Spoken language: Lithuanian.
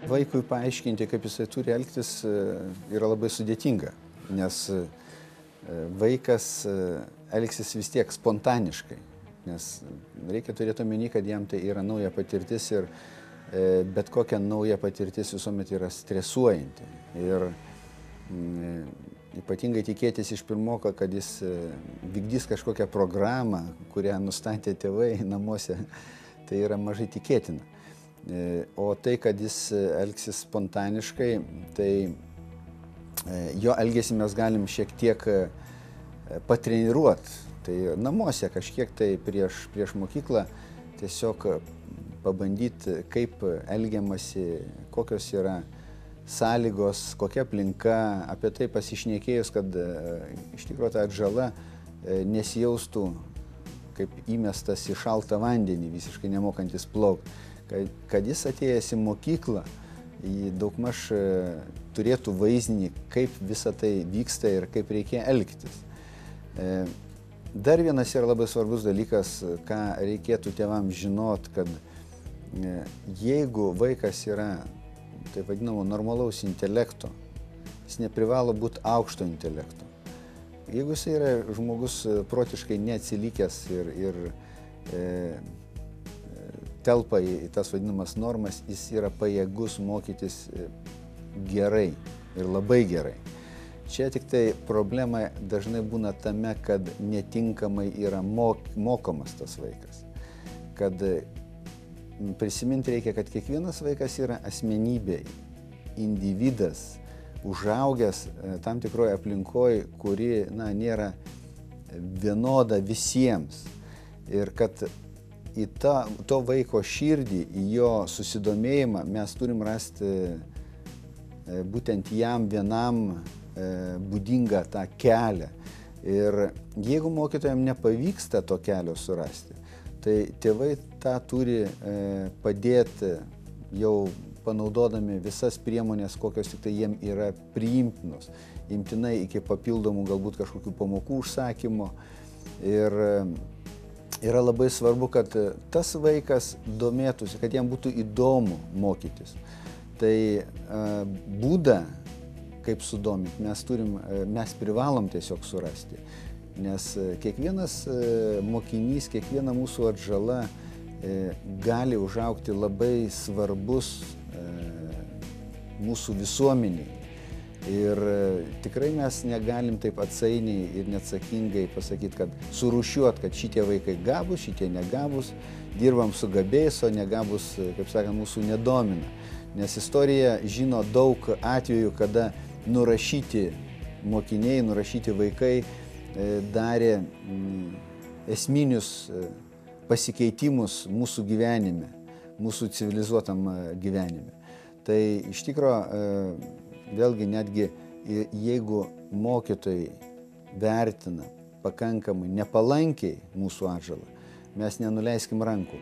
Vaikui paaiškinti, kaip jisai turi elgtis, yra labai sudėtinga, nes vaikas elgsis vis tiek spontaniškai, nes reikia turėti omeny, kad jam tai yra nauja patirtis ir bet kokia nauja patirtis visuomet yra stresuojanti. Ir ypatingai tikėtis iš pirmoko, kad jis vykdys kažkokią programą, kurią nustatė tėvai namuose, tai yra mažai tikėtina. O tai, kad jis elgsis spontaniškai, tai jo elgesį mes galim šiek tiek patreniruoti. Tai namuose kažkiek tai prieš mokyklą tiesiog pabandyti, kaip elgiamasi, kokios yra sąlygos, kokia aplinka, apie tai pasišnekėjus, kad iš tikrųjų ta atžala nesijaustų kaip įmestas į šaltą vandenį, visiškai nemokantis plaukti. Kad jis atėjęs į mokyklą, jį daugmaž turėtų vaizdinį, kaip visa tai vyksta ir kaip reikia elgtis. Dar vienas yra labai svarbus dalykas, ką reikėtų tėvams žinot, kad jeigu vaikas yra, taip vadinamo, normalaus intelekto, jis neprivalo būti aukšto intelekto. Jeigu jis yra žmogus protiškai neatsilikęs ir telpa į tas vadinamas normas, jis yra pajėgus mokytis gerai ir labai gerai. Čia tik tai problema dažnai būna tame, kad netinkamai yra mokomas tas vaikas. Kad prisiminti reikia, kad kiekvienas vaikas yra asmenybė, individas, užaugęs tam tikroje aplinkoje, kuri nėra vienoda visiems. Ir kad į to vaiko širdį, į jo susidomėjimą mes turim rasti būtent jam vienam būdingą tą kelią. Ir jeigu mokytojams nepavyksta to kelio surasti, tai tėvai tą turi padėti jau panaudodami visas priemonės, kokios tik tai jiem yra priimtinos, imtinai iki papildomų galbūt kažkokių pamokų užsakymo. Ir yra labai svarbu, kad tas vaikas domėtųsi, kad jam būtų įdomu mokytis. Tai būdą, kaip sudominti, mes privalom tiesiog surasti. Nes kiekvienas mokinys, kiekviena mūsų atžala gali užaugti labai svarbus mūsų visuomeniai. Ir tikrai mes negalim taip atsainiai ir neatsakingai pasakyti, kad surūšiuot, kad šitie vaikai gabūs, šitie negabūs, dirbam su gabiais, o negabūs, kaip sakant, mūsų nedomina. Nes istorija žino daug atvejų, kada nurašyti mokiniai, nurašyti vaikai darė esminius pasikeitimus mūsų gyvenime, mūsų civilizuotam gyvenime. Tai iš tikrųjų, vėlgi netgi jeigu mokytojai vertina pakankamai nepalankiai mūsų atžalą, mes nenuleiskim rankų.